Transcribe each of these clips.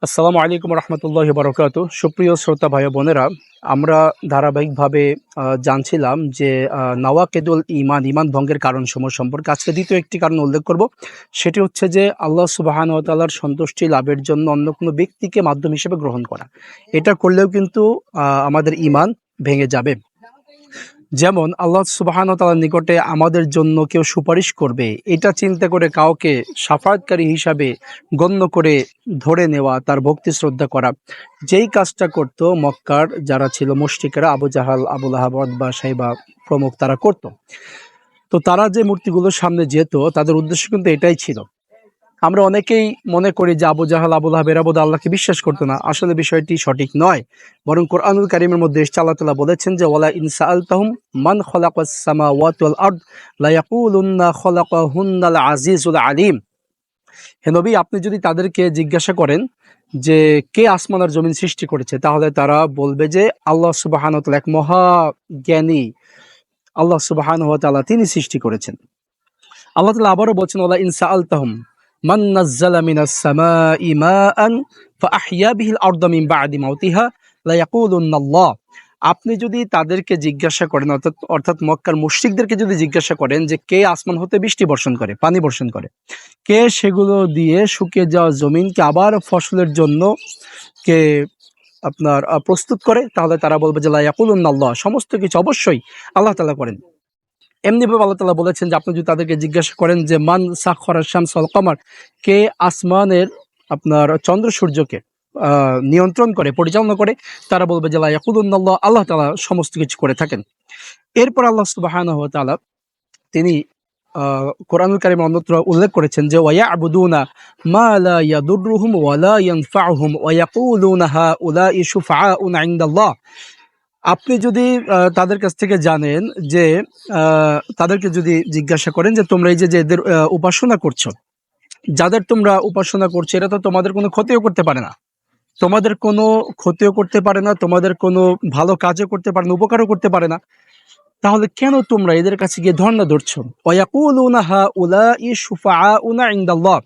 আসসালামু আলাইকুম রহমতুল্লাহি বারাকাতু। সুপ্রিয় শ্রোতা ভাই বোনেরা, আমরা ধারাবাহিকভাবে জানছিলাম যে নওয়াকিদুল ঈমান, ঈমান ভঙ্গের কারণসমূহ সম্পর্কে আজকে দ্বিতীয় একটি কারণ উল্লেখ করব। সেটি হচ্ছে যে আল্লাহ সুবহানাহু ওয়া তাআলার সন্তুষ্টি লাভের জন্য অন্য কোনো ব্যক্তিকে মাধ্যম হিসেবে গ্রহণ করা। এটা করলেও কিন্তু আমাদের ঈমান ভেঙে যাবে। যেমন আল্লাহ সুবহানাহু ওয়া তাআলার নিকটে আমাদের জন্য কেউ সুপারিশ করবে, এটা চিন্তা করে কাউকে শাফায়াতকারী হিসাবে গণ্য করে ধরে নেওয়া, তার ভক্তি শ্রদ্ধা করা, যেই কাজটা করত মক্কার যারা ছিল মুশরিকরা, আবু জাহাল, আবু লাহাব, উতবা, শাইবা প্রমুখ, তারা করত। তো তারা যে মূর্তিগুলোর সামনে যেত, তাদের উদ্দেশ্য কিন্তু এটাই ছিল। আমরা অনেকেই মনে করি যে আবু জাহাল, আবু লাহাব এরা বোধহয় আল্লাহকে বিশ্বাস করতো না। আসলে বিষয়টি সঠিক নয়। বরং কোরআনুল কারীমের মধ্যে এসেছে, আল্লাহ তাআলা বলেছেন যে ওয়ালা ইন সাআলতাহুম মান খালাকাস সামাওয়াতি ওয়াল আরদ লা ইয়াকুলুন্না খালাকাহুন্নাল আজিজুল আলিম। হে নবী, আপনি যদি তাদেরকে জিজ্ঞাসা করেন যে কে আসমান আর জমিন সৃষ্টি করেছে, তাহলে তারা বলবে যে আল্লাহ সুবহানাহু ওয়া তাআলা, এক মহা জ্ঞানী আল্লাহ সুবহানাহু ওয়া তাআলা, তিনি সৃষ্টি করেছেন। আল্লাহ তাআলা আবারও বলছেন ওয়ালা ইন সাআলতাহুম মান নাযালা মিনাস সামাই মাআন ফাআহইয়া বিহিল আরদা মিন বা'দি মাউতিহা লা ইয়াকুলুন্না আল্লাহ। আপনি যদি তাদেরকে জিজ্ঞাসা করেন, অর্থাৎ মক্কার মুশরিকদেরকে যদি জিজ্ঞাসা করেন যে কে আসমান হতে বৃষ্টি বর্ষণ করে, পানি বর্ষণ করে, কে সেগুলো দিয়ে শুকিয়ে যাওয়া জমিনকে আবার ফসলের জন্য কে আপনার প্রস্তুত করে, তাহলে তারা বলবে যে লা ইয়াকুলুন্না আল্লাহ, সমস্ত কিছু অবশ্যই আল্লাহ তাআলা করেন। এমনিভাবে আল্লাহ তাআলা বলেছেন যে আপনি যদি তাদেরকে জিজ্ঞাসা করেন যে মান সাখখারা শামস ওয়াল কমার, কে আসমানের আপনার চন্দ্র সূর্যকে নিয়ন্ত্রণ করে, পরিচালনা করে, তারা বলবে যে লা ইয়াকুলুন্নাল্লাহ, আল্লাহ তাআলা সমস্ত কিছু করে থাকেন। এরপর আল্লাহ সুবহানাহু ওয়া তাআলা তিনি কোরআনুল কারীমে অন্যত্র উল্লেখ করেছেন যে ওয়ায়াবুদুনা মা লা ইয়াদুররুহুম ওয়া লা ইয়ানফাউহুম ওয়া ইয়াকুলুনা হাউলাই শুফাআউনা ইনদাল্লাহ। আপনি যদি তাদের কাছ থেকে জানেন যে তাদেরকে যদি জিজ্ঞাসা করেন যে তোমরা এই যে এদের উপাসনা করছো, যাদের তোমরা উপাসনা করছো, এরা তো তোমাদের কোনো ক্ষতিও করতে পারে না, তোমাদের কোনো ক্ষতিও করতে পারে না, তোমাদের কোনো ভালো কাজও করতে পারে না, উপকারও করতে পারে না, তাহলে কেন তোমরা এদের কাছে গিয়ে ধর্ণা ধরছো? ওয়ায়াকুলুনা হাউলাই শুফাআউনা ইনদাল্লাহ।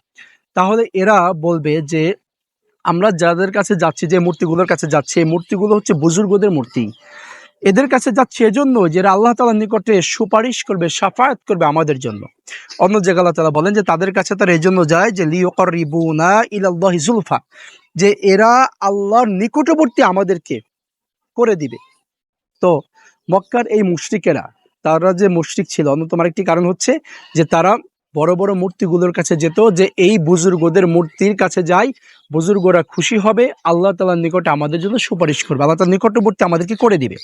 তাহলে এরা বলবে যে আমরা যাদের কাছে যাচ্ছি, যে মূর্তিগুলোর কাছে যাচ্ছি, এই মূর্তিগুলো হচ্ছে বুজুর্গদের মূর্তি, এদের কাছে যাচ্ছে এজন্য যে এরা আল্লাহ তাআলার নিকটে সুপারিশ করবে, শাফায়াত করবে আমাদের জন্য। অন্য জায়গায় আল্লাহ তাআলা বলেন যে তাদের কাছে তারা এজন্য যায় যে লিয়ুকাররিবুনা ইলাল্লাহি যুলফা, যে এরা আল্লাহর নিকটবর্তী আমাদেরকে করে দিবে। তো মক্কার এই মুশরিকেরা, তারা যে মুশরিক ছিল অন্যতম আরেকটি কারণ হচ্ছে যে তারা বড় বড় মূর্তিগুলোর কাছে যেত, যে এই বুজুর্গদের মূর্তির কাছে যাই, বুজুর্গরা খুশি হবে, আল্লাহ তাআলার নিকটে আমাদের জন্য সুপারিশ করবে, আল্লাহ তাআলার নিকটবর্তী আমাদেরকে করে দিবে।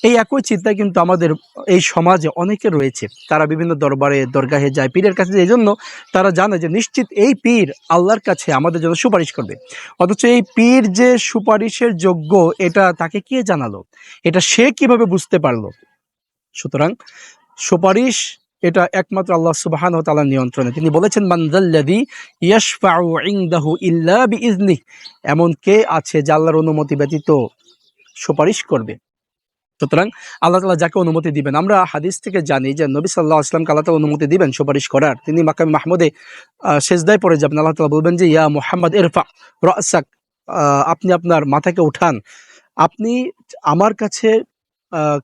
এই একই চিন্তা কিন্তু আমাদের এই সমাজে অনেকে রয়েছে। তারা বিভিন্ন দরবারে, দরগাহে যায়, পীরের কাছে যায়, এই জন্য তারা জানে যে নিশ্চিত এই পীর আল্লাহর কাছে আমাদের জন্য সুপারিশ করবে। অথচ এই পীর যে সুপারিশের যোগ্য, এটা তাকে কে জানালো? এটা সে কিভাবে বুঝতে পারলো? সুতরাং সুপারিশ এটা একমাত্র আল্লাহ সুবহানাহু ওয়া তাআলার নিয়ন্ত্রণে। তিনি বলেছেন মান যাল্লাযী ইয়াশফাউ ইনদাহু ইল্লা বিইজনিহি, এমন কে আছে যে আল্লাহর অনুমতি ব্যতীত সুপারিশ করবে? সুতরাং আল্লাহ তাআলা যাকে অনুমতি দিবেন, আমরা হাদিস থেকে জানি যে নবী সাল্লাল্লাহু আলাইহি ওয়াসাল্লামকে আল্লাহ তাআলা অনুমতি দিবেন সুপারিশ করার। তিনি মাকামে মাহমুদে সেজদায় পড়ে যাবেন, আল্লাহ তাআলা বলবেন যে ইয়া মুহাম্মদ ইরফা রাসাক, আপনি আপনার মাথাকে উঠান। আপনি আমার কাছে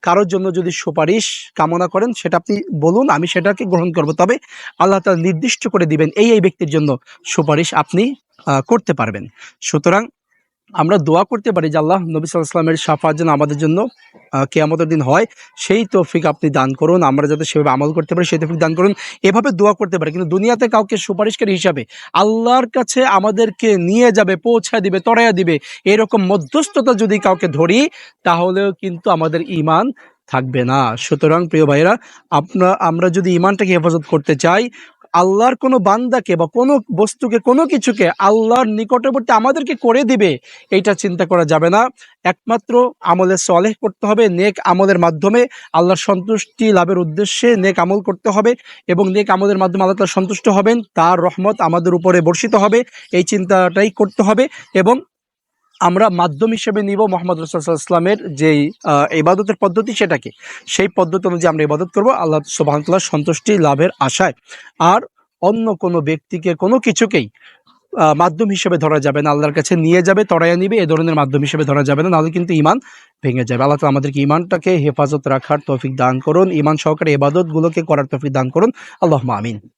কারোর জন্য যদি সুপারিশ কামনা করেন, সেটা আপনি বলুন, আমি সেটাকে গ্রহণ করব। তবে আল্লাহ তাআলা নির্দিষ্ট করে দিবেন এই এই ব্যক্তির জন্য সুপারিশ আপনি করতে পারবেন। সুতরাং আমরা দোয়া করতে পারি যে আল্লাহ, নবী সাল্লাল্লাহু আলাইহি ওয়াসাল্লামের শাফাআত যেন আমাদের জন্য কিয়ামতের দিন হয়, সেই তৌফিক আপনি দান করুন, আমরা যাতে সেভাবে আমল করতে পারি সেই তৌফিক দান করুন। এভাবে দোয়া করতে পারি, কিন্তু দুনিয়াতে কাউকে সুপারিশকারী হিসাবে আল্লাহর কাছে আমাদেরকে নিয়ে যাবে, পৌঁছায় দিবে, তরাইয়া দিবে, এরকম মধ্যস্থতা যদি কাউকে ধরি, তাহলেও কিন্তু আমাদের ঈমান থাকবে না। সুতরাং প্রিয় ভাইরা, আমরা যদি ঈমানটাকে হেফাজত করতে চাই, আল্লাহর কোনো বান্দাকে বা কোনো বস্তুকে, কোনো কিছুকে আল্লাহর নিকটবর্তী আমাদেরকে করে দিবে, এইটা চিন্তা করা যাবে না। একমাত্র আমলে সলেহ করতে হবে, নেক আমলের মাধ্যমে আল্লাহর সন্তুষ্টি লাভের উদ্দেশ্যে নেক আমল করতে হবে, এবং নেক আমলের মাধ্যমে আল্লাহ তাআলা সন্তুষ্ট হবেন, তার রহমত আমাদের উপরে বর্ষিত হবে, এই চিন্তাটাই করতে হবে। এবং আমরা মাধ্যম হিসেবে নিব মুহাম্মদ রাসূলুল্লাহ সাল্লাল্লাহু আলাইহি ওয়াসাল্লামের যেই ইবাদতের পদ্ধতি, সেটাকে, সেই পদ্ধতি অনুযায়ী আমরা ইবাদত করব আল্লাহ সুবহানাহু ওয়া তাআলার সন্তুষ্টি লাভের আশায়। আর অন্য কোনো ব্যক্তিকে, কোনো কিছুকেই মাধ্যম হিসেবে ধরা যাবে না, আল্লাহর কাছে নিয়ে যাবে, তরাইয়া নিবে, এ ধরনের মাধ্যম হিসেবে ধরা যাবে না, নাহলে কিন্তু ইমান ভেঙে যাবে। আল্লাহ তাআলা আমাদেরকে ইমানটাকে হেফাজত রাখার তৌফিক দান করুন, ইমান সহকারে ইবাদতগুলোকে করার তৌফিক দান করুন। আল্লাহুম্মা আমিন।